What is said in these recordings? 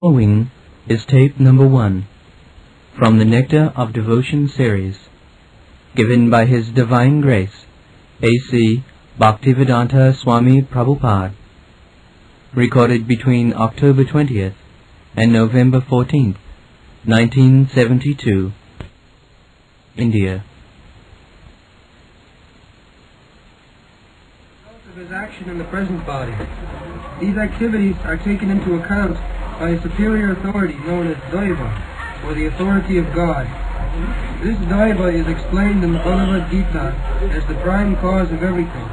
Following is tape number 1 from the Nectar of Devotion series, given by His Divine Grace, A.C. Bhaktivedanta Swami Prabhupada, recorded between October 20th and November 14th, 1972, India. Of his action in the present body. These activities are taken into account by a superior authority known as Daiva, or the authority of God. This Daiva is explained in the Bhagavad Gita as the prime cause of everything,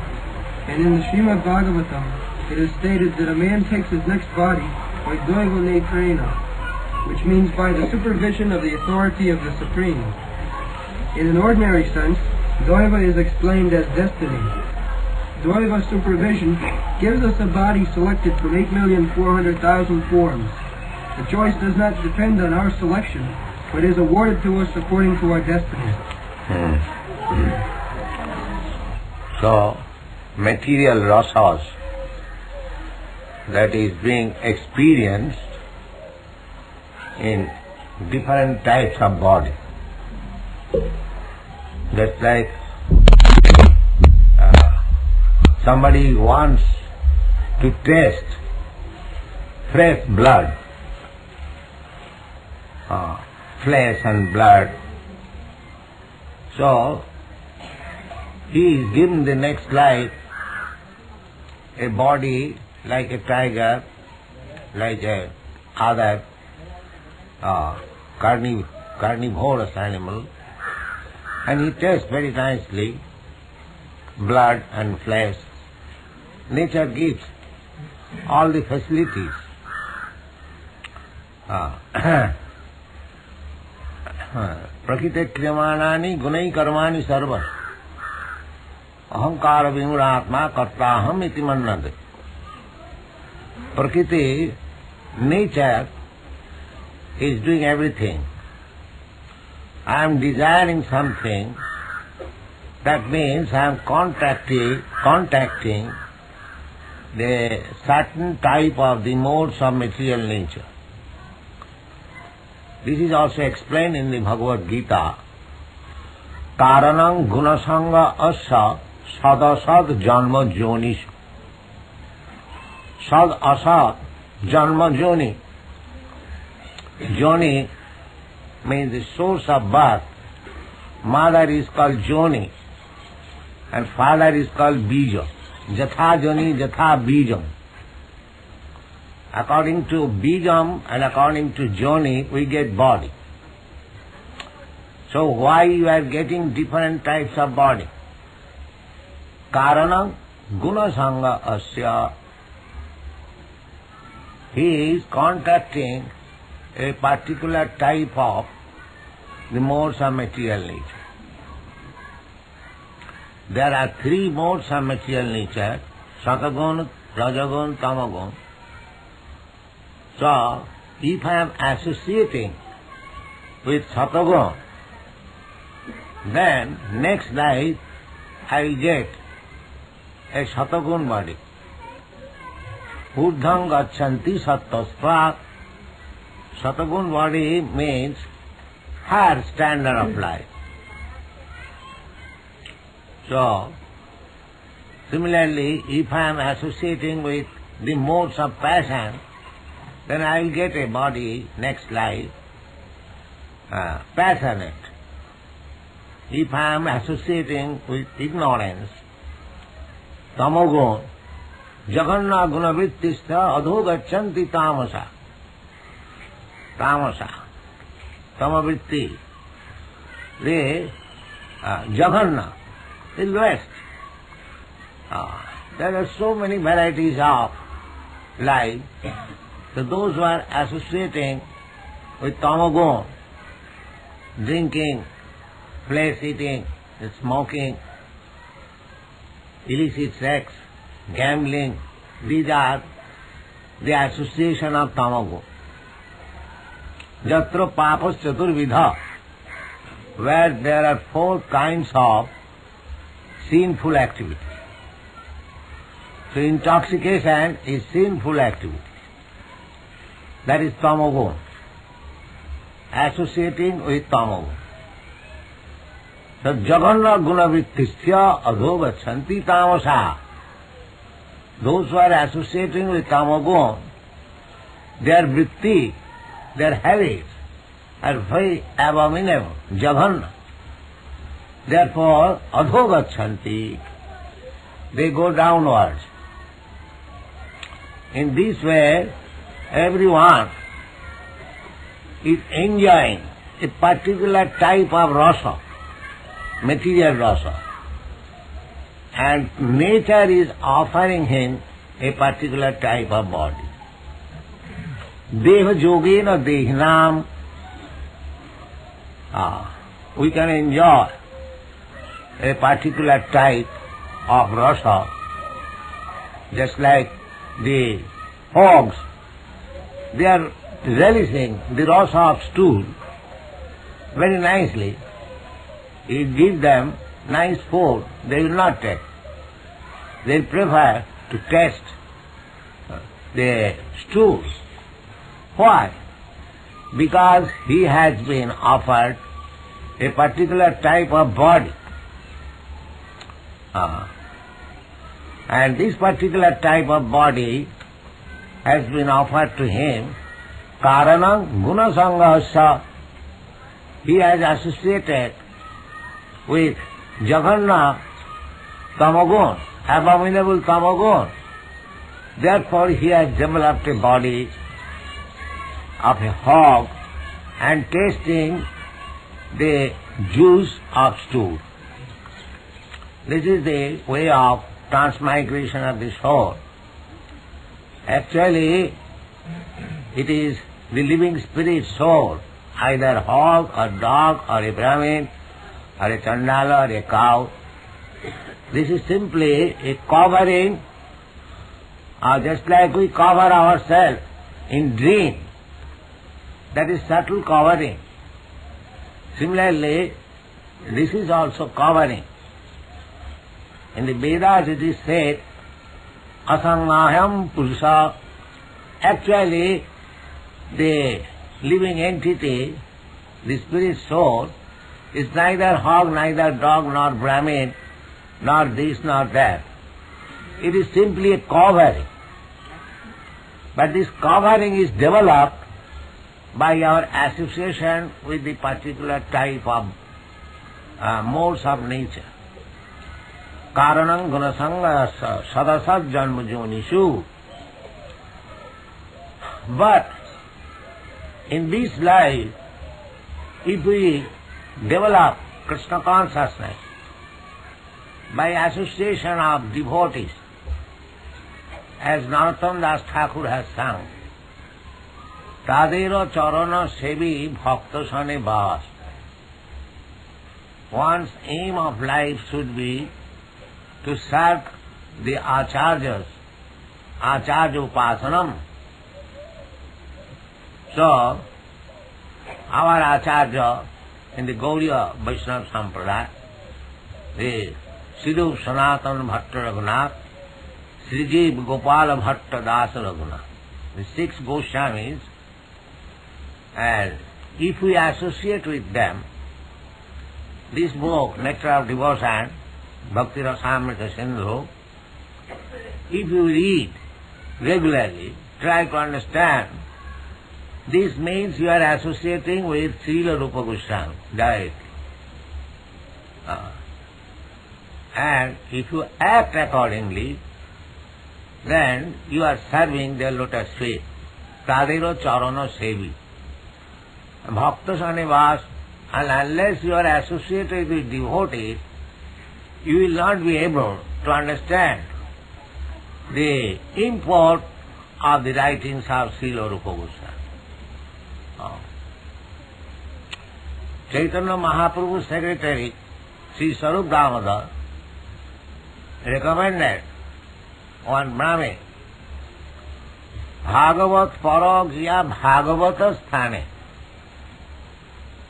and in the Srimad Bhagavatam it is stated that a man takes his next body by Daiva Nectar, which means by the supervision of the authority of the Supreme. In an ordinary sense, Daiva is explained as destiny. Daiva supervision gives us a body selected from 8,400,000 forms. The choice does not depend on our selection, but is awarded to us according to our destiny. So, material rasas that is being experienced in different types of body. Just like somebody wants to taste fresh blood, flesh and blood. So, he is given the next life a body like a tiger, like a other carnivorous animal, and he tastes very nicely blood and flesh. Nature gives all the facilities. Prakriti kriyamanani gunai karmani sarva ahankara vimuratma kartaham iti mannade. Prakriti, nature, is doing everything. I am desiring something, that means I am contacting the certain type of the modes of material nature. This is also explained in the Bhagavad Gita. Karanam gunasanga asya sadasad janma jonis. Sad asad janma joni. Joni means the source of birth. Mother is called Joni and father is called Bija. Jatha Joni, Jatha Bijam. According to Bijam and according to Joni, we get body. So why you are getting different types of body? Karanam gunasanga asya. He is contacting a particular type of the modes of material nature. There are 3 modes of material nature: Satagun, Rajagun, Tamagun. So, if I am associating with Satagun, then next life I will get a Satagun body. Urdhang gachanti sattaspat. Satagun body means higher standard of life. So, similarly, if I am associating with the modes of passion, then I will get a body next life passionate. If I am associating with ignorance, tamogun, jaganna gunavrittistha adho gachanti tamasa. Tamasa, tamavritti, the jaganna is west. There are so many varieties of life. So those who are associating with tamagun, drinking, flesh eating, smoking, illicit sex, gambling, these are the association of tamagun. Jatra papas chaturvidha, where there are 4 kinds of sinful activity. So intoxication is sinful activity. That is tamagun. Associating with tamagun. So jaganna guna vrittistya adhogachanti tamasa. Those who are associating with tamagun, their vritti, their habits are very abominable, jaganna. Therefore, adhogachanti, they go downwards. In this way, everyone is enjoying a particular type of rasa, material rasa, and nature is offering him a particular type of body. Deha yogena dehinam, we can enjoy a particular type of rasa, just like the hogs, they are relishing the rasa of stool very nicely. You give them nice food, they will not take. They prefer to taste the stool. Why? Because he has been offered a particular type of body. And this particular type of body has been offered to him. Karanam guna sangahasya. He has associated with jaganna tamagun, abominable tamagun. Therefore he has developed a body of a hog and tasting the juice of stool. This is the way of transmigration of the soul. Actually, it is the living spirit soul, either hog or dog or a Brahmin or a Chandala or a cow. This is simply a covering, just like we cover ourselves in dream. That is subtle covering. Similarly, this is also covering. In the Vedas it is said, asangaham purusha. Actually, the living entity, the spirit soul, is neither hog, neither dog, nor Brahmin, nor this, nor that. It is simply a covering. But this covering is developed by our association with the particular type of modes of nature. Karanam gunasanga sadasat janma jonishu. But in this life, if we develop Krishna consciousness by association of devotees, as Narottam Das Thakur has sung, Tadero charana sevi bhakta sane bas. One's aim of life should be to serve the acharyas, acharya upasanam. So, our acharya in the Gaudiya Vaishnava Sampradaya, the Siddhu Sanatana Bhatta Raghunath, Srijiv Gopala Bhatta Dasa Raghunath, the 6 Goswamis, and if we associate with them, this book, Nectar of Devotion, Bhakti Rasamrita Sindhu, if you read regularly, try to understand, this means you are associating with Srila Rupa Goswami directly. And if you act accordingly, then you are serving their lotus feet. Tadero charana sevi. Bhakta sanivas, and unless you are associated with devotees, you will not be able to understand the import of the writings of Srila Rupa Goswami. Chaitanya Mahaprabhu's secretary, Sri Sarup Damodar, recommended one Brahmin, Bhagavat Paragya Bhagavata Sthane.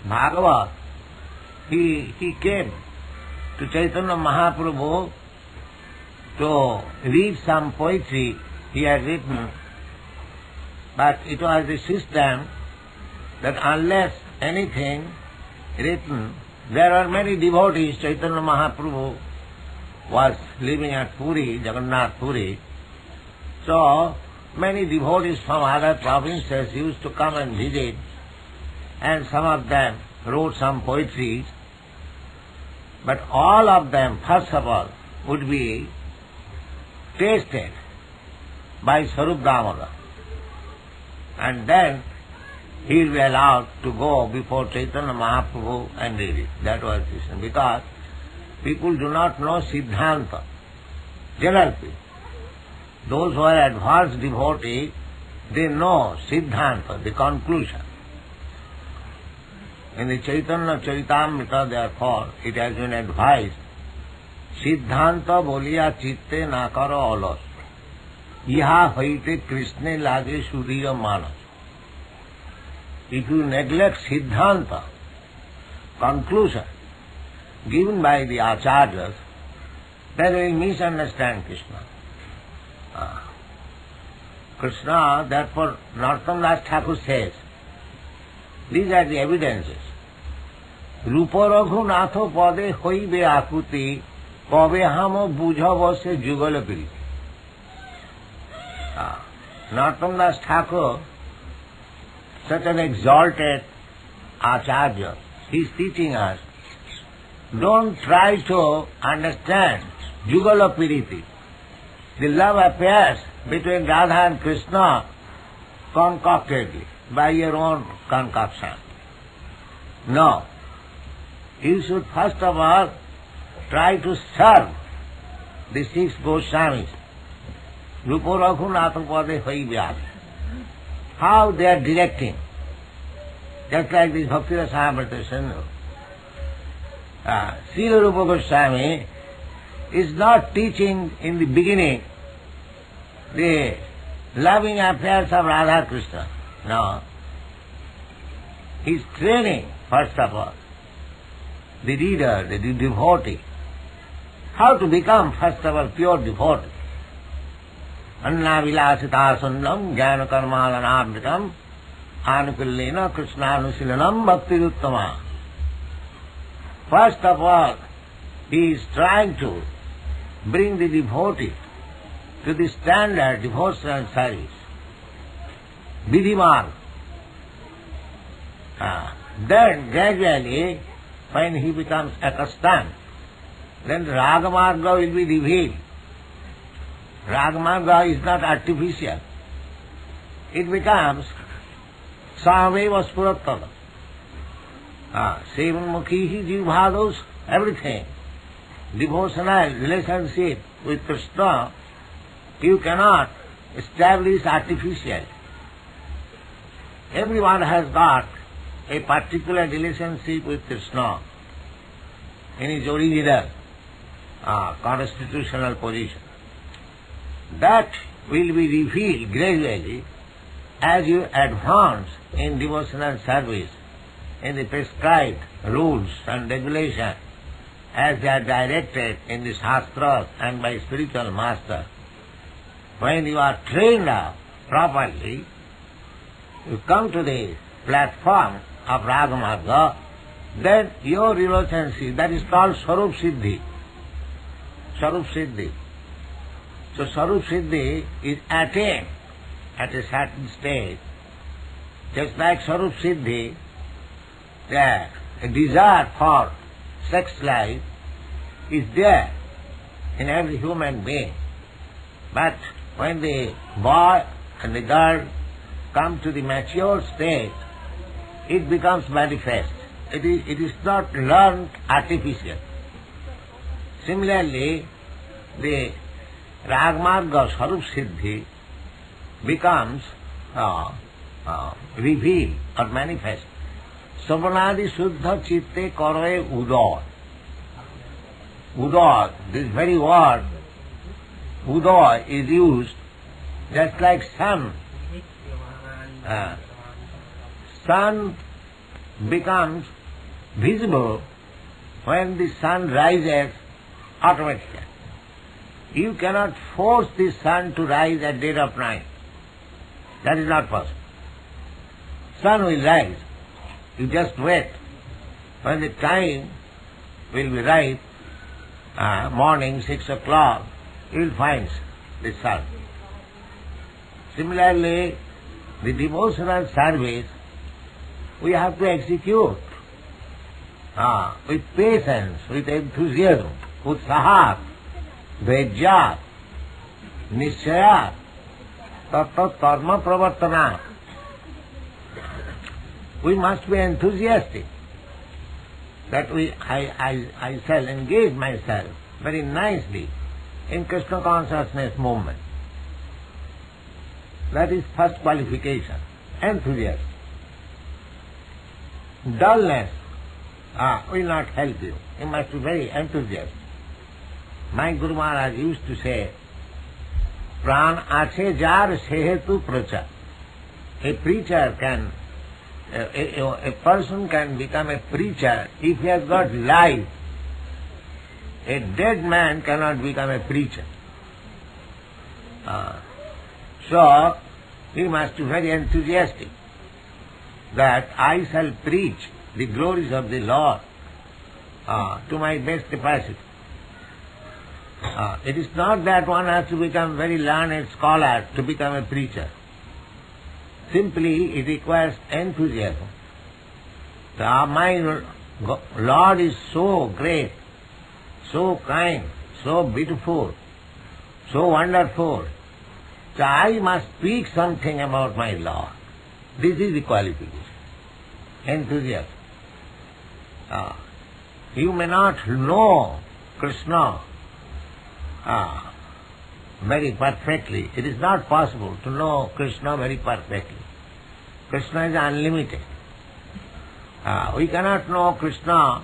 Bhagavat, he came to Chaitanya Mahaprabhu to read some poetry he had written But it was the system that unless anything written, there are many devotees. Chaitanya Mahaprabhu was living at Puri, Jagannath Puri. So many devotees from other provinces used to come and visit, and some of them wrote some poetry. But all of them, first of all, would be tasted by Sarup Damodar. And then he will be allowed to go before Chaitanya Mahaprabhu and read it. That was the reason. Because people do not know Siddhanta. General people. Those who are advanced devotees, they know Siddhanta, the conclusion. In the Chaitanya Charitamrita, therefore, it has been advised, Siddhanta boliya chitte na karo alas, iha hoite Krishne lage sudhira manas. If you neglect Siddhanta, conclusion, given by the acharyas, then you will misunderstand Krishna. Krishna, therefore, Narottam Das Thakur says, these are the evidences. Rupa Raghunatha pade hoibe akuti, kave hamo bujhava se jugala piriti. Narottam Das Thakur, such an exalted acharya, he is teaching us, don't try to understand jugala piriti. The love affairs between Radha and Krishna concoctedly, by your own concoction. No. You should first of all try to serve the 6 Goswamis. Rupa Raghunatha pade hoibe. How they are directing. Just like this Bhakti Rasamrita Sindhu. Srila Rupa Goswami is not teaching in the beginning the loving affairs of Radha Krishna. No. He is training, first of all, the reader, the devotee, how to become, first of all, pure devotee. Anna vilasita sundam jnana karmalanamritam anukullena krishnaanusilanam bhaktiruttama. First of all, he is trying to bring the devotee to the standard devotional service. Vidhiman. Then gradually, when he becomes accustomed, then Ragamarga will be revealed. Ragamarga is not artificial. It becomes Samaveva Spurattava. Sevanmukhi Jivbhados, everything. Devotional relationship with Krishna, you cannot establish artificial. Everyone has got a particular relationship with Krishna in his original constitutional position. That will be revealed gradually as you advance in devotional service, in the prescribed rules and regulations as they are directed in the Shastras and by spiritual master. When you are trained up properly, you come to the platform of Ragamarga, then your relationship, that is called Sarup Siddhi. Sarup Siddhi. So Sarup Siddhi is attained at a certain stage. Just like Sarup Siddhi, a desire for sex life is there in every human being. But when the boy and the girl come to the mature stage, it becomes manifest. It is not learned artificial. Similarly, the Ragamarga Sarup Siddhi becomes revealed or manifest. Savanadi Suddha Chitte Karoe Udoy. Udoy, this very word, Udoy, is used just like sun. Sun becomes visible when the sun rises automatically. You cannot force the sun to rise at dead of night. That is not possible. Sun will rise. You just wait. When the time will be ripe, morning 6 o'clock, you will find the sun. Similarly, the devotional service we have to execute with patience, with enthusiasm, utsahat, dhejyat, nishchayat, tat karma pravartanat. We must be enthusiastic that I shall engage myself very nicely in Krishna consciousness movement. That is first qualification, enthusiasm. Dullness will not help you. You must be very enthusiastic. My Guru Maharaj used to say, Pran ache jar sehetu pracha. A preacher can, a person can become a preacher if he has got life. A dead man cannot become a preacher. So, he must be very enthusiastic that I shall preach the glories of the Lord to my best capacity. It is not that one has to become very learned scholar to become a preacher. Simply, it requires enthusiasm. My Lord is so great, so kind, so beautiful, so wonderful. So I must speak something about my Lord. This is the qualification. Enthusiasm. You may not know Krishna very perfectly. It is not possible to know Krishna very perfectly. Krishna is unlimited. We cannot know Krishna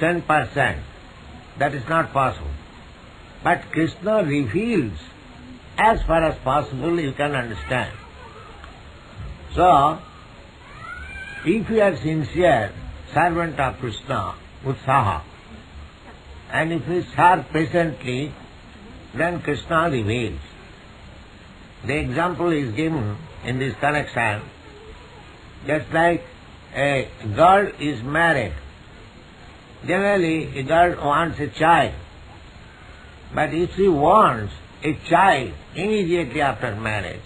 10%. That is not possible. But Krishna reveals as far as possible you can understand. So, if you are sincere servant of Krishna, utsaha, and if you serve patiently, then Krishna reveals. The example is given in this connection, just like a girl is married. Generally, a girl wants a child, but if she wants a child immediately after marriage,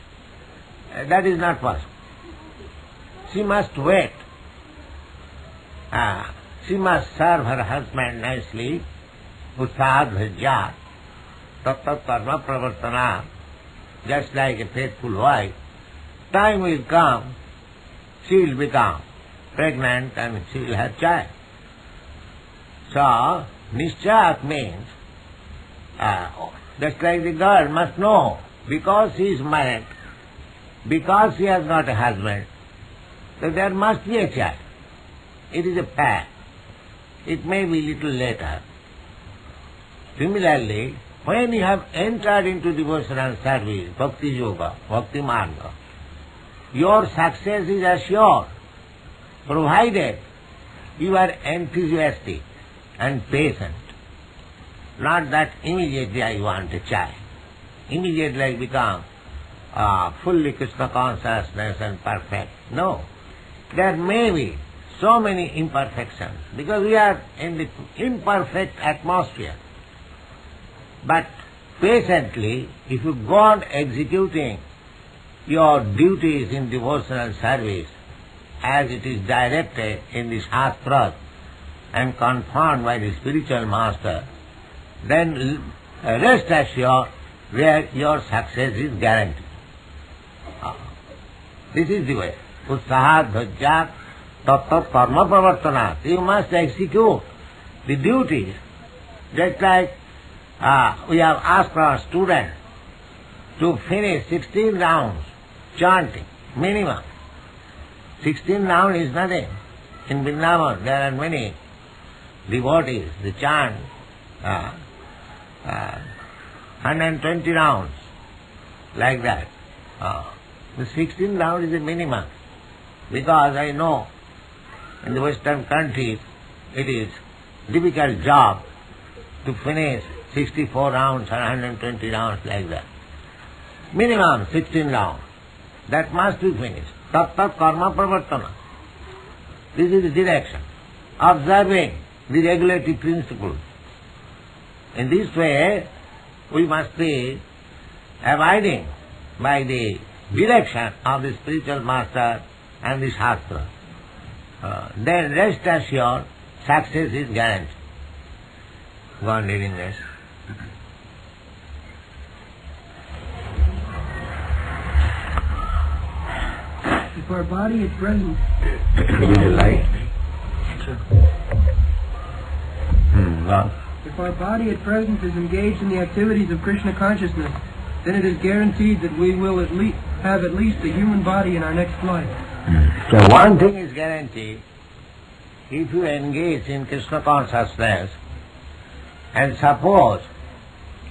that is not possible. She must wait. She must serve her husband nicely, utsad bhajyat, tat karma pravartana, just like a faithful wife. Time will come, she will become pregnant and she will have child. So, nishchayat means, just like the girl must know, because she is married, because she has got a husband, that there must be a child. It is a fact. It may be little later. Similarly, when you have entered into devotional service, bhakti yoga, bhakti marga, your success is assured, provided you are enthusiastic and patient. Not that immediately I want a child. Immediately I become fully Krishna consciousness and perfect. No. There may be so many imperfections, because we are in the imperfect atmosphere. But patiently, if you go on executing your duties in devotional service as it is directed in the Shastras and confirmed by the spiritual master, then rest assured where your success is guaranteed. This is the way. Utsahat dhajyat tat karma pravartanat. You must execute the duties, just like we have asked our students to finish 16 rounds chanting, minimum. 16 rounds is nothing. In Vrindaban there are many devotees, they chant 120 rounds, like that. The 16 rounds is a minimum, because I know in the Western countries it is difficult job to finish 64 rounds or 120 rounds like that. Minimum 16 rounds. That must be finished. Tat tat karma pravartana. This is the direction. Observing the regulative principles. In this way, we must be abiding by the direction of the spiritual master and the Shastra. Then rest assured, success is guaranteed. Go on reading this. If our body at present If our body at present is engaged in the activities of Krishna consciousness, then it is guaranteed that we will have at least a human body in our next life. So one thing is guaranteed, if you engage in Krishna consciousness, and suppose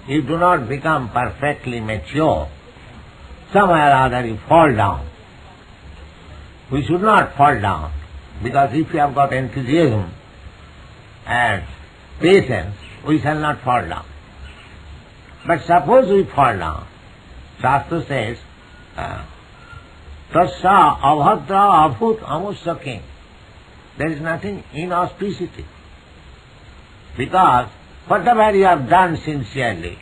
you do not become perfectly mature, somewhere or other you fall down. We should not fall down, because if you have got enthusiasm and patience, we shall not fall down. But suppose we fall down, Shastra says, Tasya avhadra abhut amussaking. There is nothing inauspicity. Because whatever you have done sincerely,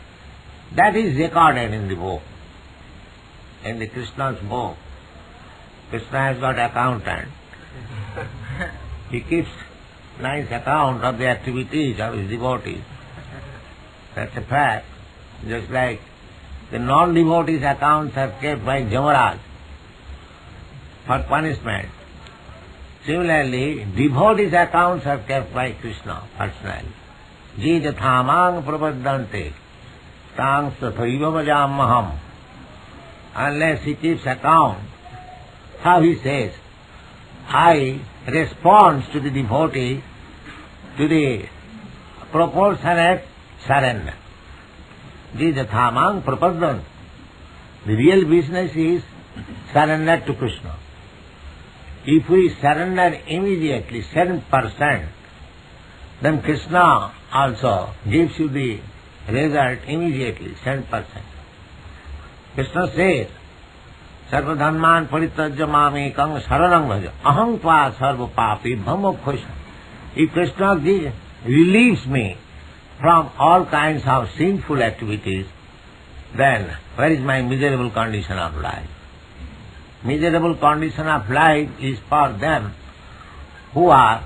that is recorded in the book, in the Krishna's book. Krishna has got accountant. He keeps nice account of the activities of his devotees. That's a fact. Just like the non-devotees' accounts are kept by Jamaraj for punishment. Similarly, devotees' accounts are kept by Krishna personally. Ji jathamang prapaddante tang sathaiva bhajamaham. Unless he keeps account, how he says, I respond to the devotee to the proportionate surrender. Ji jathamang prapaddante. The real business is surrender to Krishna. If we surrender immediately 7%, then Krishna also gives you the result immediately, 7%. Krishna says, Sarva dhamman parityajya mamekam saranam bhaja aham tva sarva papi bhamokhosa. If Krishna relieves me from all kinds of sinful activities, then where is my miserable condition of life? Miserable condition of life is for them who are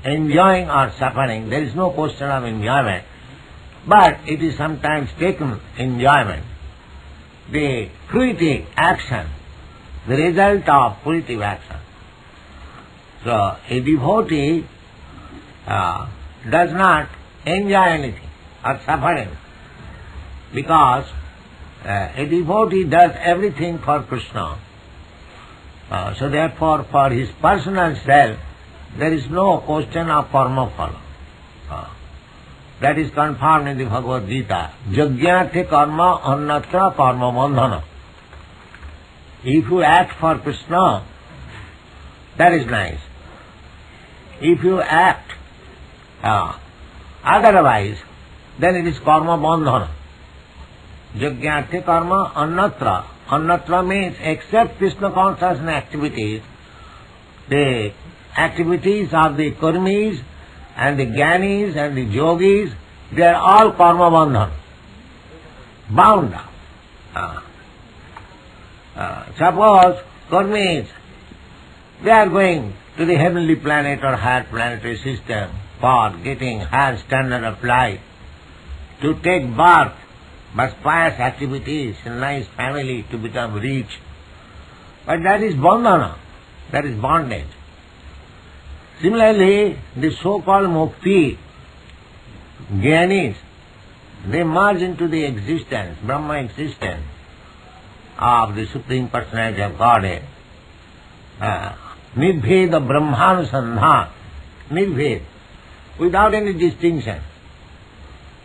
enjoying or suffering. There is no question of enjoyment, but it is sometimes taken enjoyment. The fruitive action, the result of fruitive action. So a devotee does not enjoy anything or suffering, because a devotee does everything for Krishna. So therefore, for his personal self, there is no question of karma phala. That is confirmed in the Bhagavad Gita. Jagyate karma annatra karma bandhana. If you act for Krishna, that is nice. If you act otherwise, then it is karma bandhana. Jagyate karma annatra. Annatra means except Krishna consciousness activities, the activities of the karmis and the jnanis and the yogis, they are all karma bandhan, bound up. Suppose karmis, they are going to the heavenly planet or higher planetary system for getting higher standard of life, to take birth by pious activities in nice family to become rich. But that is bandhana, that is bondage. Similarly, the so-called mukti, jnanis, they merge into the existence, Brahma existence of the Supreme Personality of Godhead. Nirveda Brahmanusandhan, nirved, without any distinction,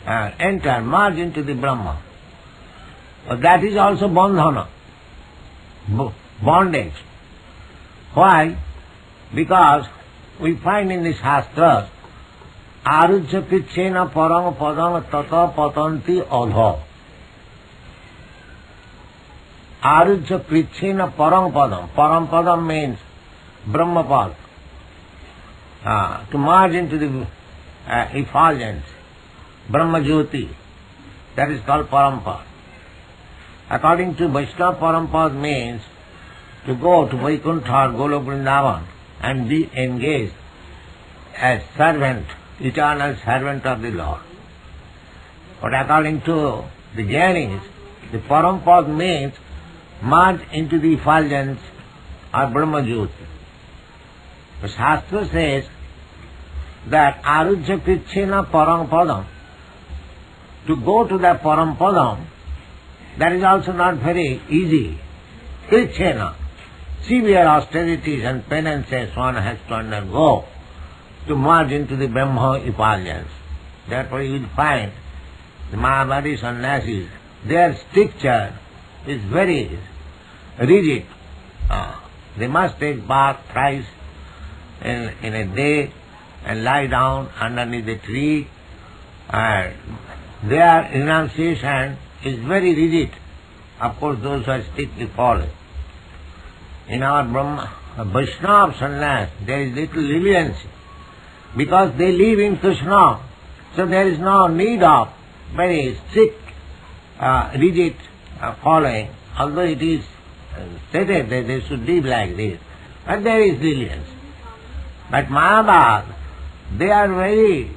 enter, merge into the Brahma. But that is also bandhana, bondage. Why? Because we find in the Shastras, arujya pitchena parang padang tata patanti adha. Arujya Krichena Parampadam. Parampadam means Brahmapad. To merge into the effulgence, Brahma Jyoti. That is called Parampad. According to Vaishnava, Parampad means to go to Vaikuntha or Golok Vrindavan and be engaged as servant, eternal servant of the Lord. But according to the Jainis, the Parampad means merge into the effulgence or Brahma Jyoti. The Shastra says that Arujya Krichena Parampadam, to go to the Parampadam, that is also not very easy. Krichena, severe austerities and penances one has to undergo to merge into the Brahma effulgence. Therefore you will find the Mahabharati sannyasis, their stricture is very rigid. They must take bath thrice in a day and lie down underneath the tree. Their renunciation is very rigid. Of course, those who are strictly followed. In our Vaishnava sannyas, there is little leniency because they live in Krishna, so there is no need of very strict, rigid following, although it is stated that they should live like this. But there is leniency. But Mahabharata, they are very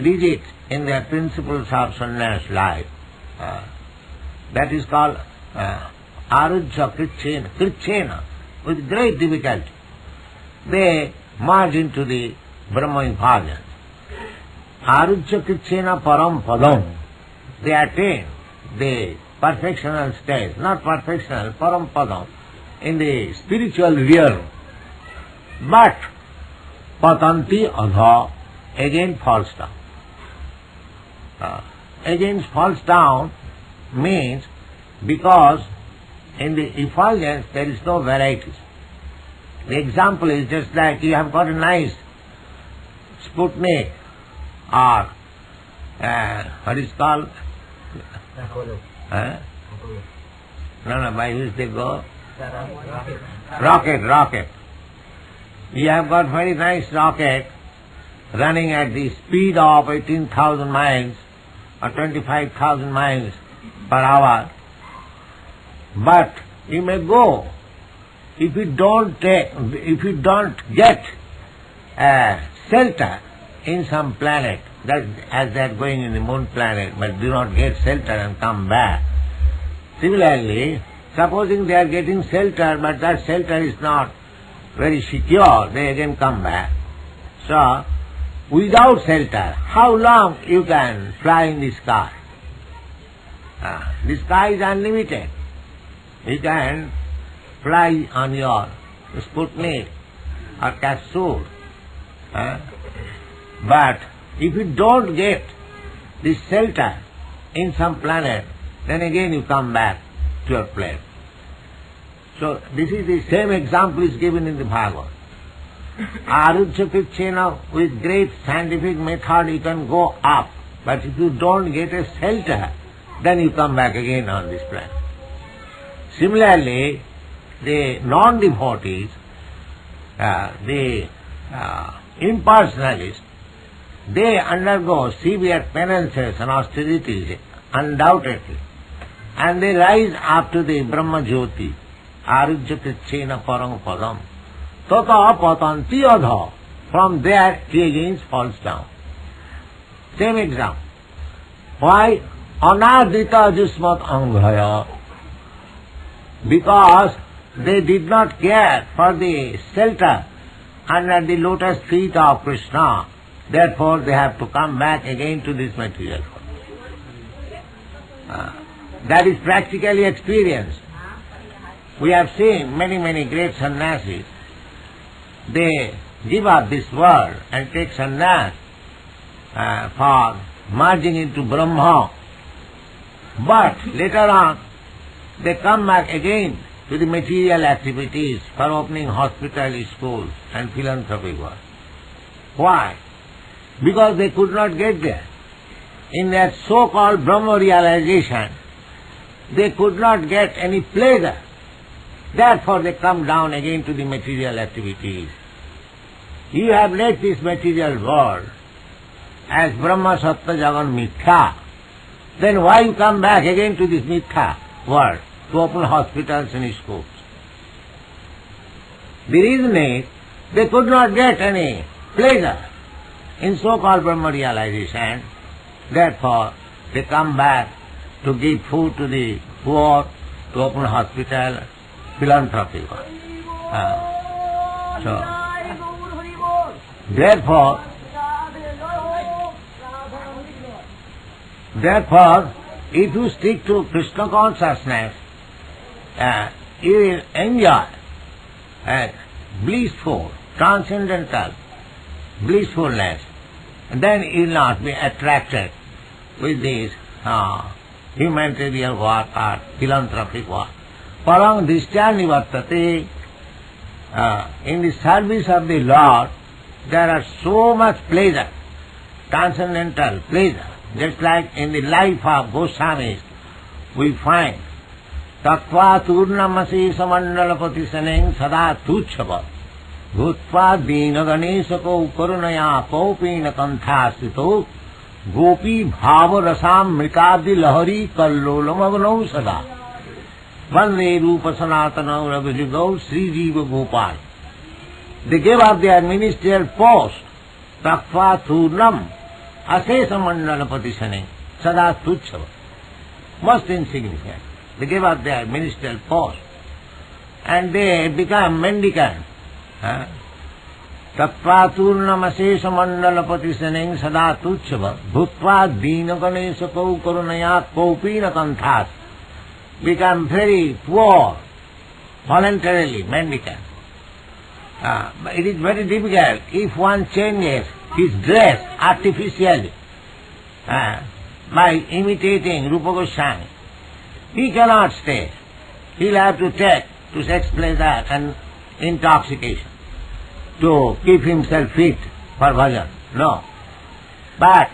rigid in their principles of sannyas life. That is called Arujya Krichena, with great difficulty. They merge into the Brahma effulgence. Arujya Krichena Parampadam, they attain the perfectional state, not perfectional, Parampadam, in the spiritual realm. But Patanti Adha again falls down. Again falls down means because in the effulgence there is no varieties. The example is just like you have got a nice Sputnik or what is called? No, by which they go? Rocket. You have got very nice rocket running at the speed of 18,000 miles or 25,000 miles per hour. But you may go, if you don't get shelter in some planet, that as they are going in the moon planet, but do not get shelter and come back. Similarly, supposing they are getting shelter, but that shelter is not very secure, they again come back. So, without shelter, how long you can fly in the sky? The sky is unlimited. You can fly on your Sputnik or capsule. But if you don't get the shelter in some planet, then again you come back to your plane. So this is the same example is given in the Bhagavad. Arujya Krichena, with great scientific method you can go up, but if you don't get a shelter, then you come back again on this planet. Similarly, the non-devotees, the impersonalists, they undergo severe penances and austerities, undoubtedly, and they rise up to the Brahma Jyoti, Arujya Krichena Parampadam, Tata Patanti Adha. From there he again falls down. Same example. Why? Anadita Jusmat Anghaya. Because they did not care for the shelter under the lotus feet of Krishna. Therefore they have to come back again to this material world. That is practically experienced. We have seen many great sannyasis. They give up this world and take sannyas for merging into Brahma. But later on, they come back again to the material activities for opening hospital, schools and philanthropic work. Why? Because they could not get there. In that so-called Brahma realization, they could not get any pleasure. Therefore they come down again to the material activities. You have left this material world as Brahma, Sattva, Jagan, Mithya. Then why you come back again to this Mithya world to open hospitals and schools? The reason is they could not get any pleasure in so-called Brahma realization. Therefore they come back to give food to the poor, to open hospital, philanthropy. Therefore, if you stick to Krishna consciousness, you will enjoy blissful, transcendental blissfulness. And then you will not be attracted with this humanitarian work or philanthropic work. Parang drishtya nivartate. In the service of the Lord, there are so much pleasure, transcendental pleasure. Just like in the life of Goswamis, we find Tattva turnamasi samandalapati saneng sada tuchhava bhutva dina ganeshako karunaya kaupina kanthasito gopi bhava rasam mrikadi lahari kallolamagno sada vande rupa sanatana ragajigau Sri Jiva Gopal. They gave up their ministerial post, Tattva turnam Asesa mandalapati saneng sada tuchhava. Most insignificant. They gave up their ministerial post and they become mendicant. Tattva turnam asesa mandalapati saneng sada tuchhava bhutva dina ganeshako karunaya kaupina kanthas. Become very poor, voluntarily mendicant. But it is very difficult if one changes his dress artificially by imitating Rupa Goswami. He cannot stay. He will have to take to sex pleasure and intoxication to keep himself fit for bhajan. No. But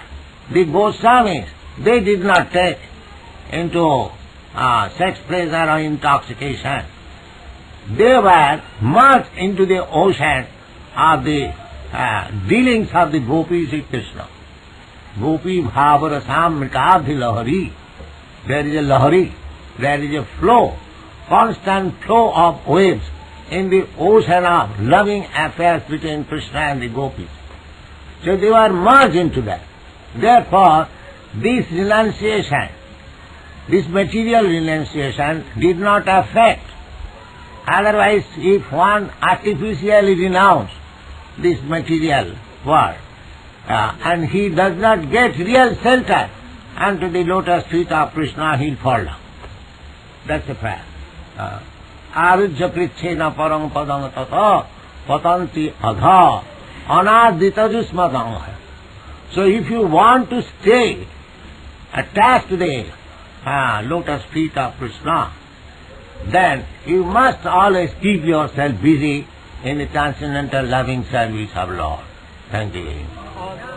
the Goswamis, they did not take into sex pleasure or intoxication. They were merged into the ocean of the dealings of the gopis with Krishna. Gopi bhava rasam mritadhi lahari. There is a lahari, there is a flow, constant flow of waves in the ocean of loving affairs between Krishna and the gopis. So they were merged into that. Therefore, this renunciation, this material renunciation did not affect. Otherwise, if one artificially renounced this material world, and he does not get real shelter unto the lotus feet of Krishna, he will fall down. That's the fact. Arujya krichena parang padang tata patanti adha anadita jusmadang. So if you want to stay attached to the lotus feet of Krishna, then you must always keep yourself busy in the transcendental loving service of Lord. Thank you very much.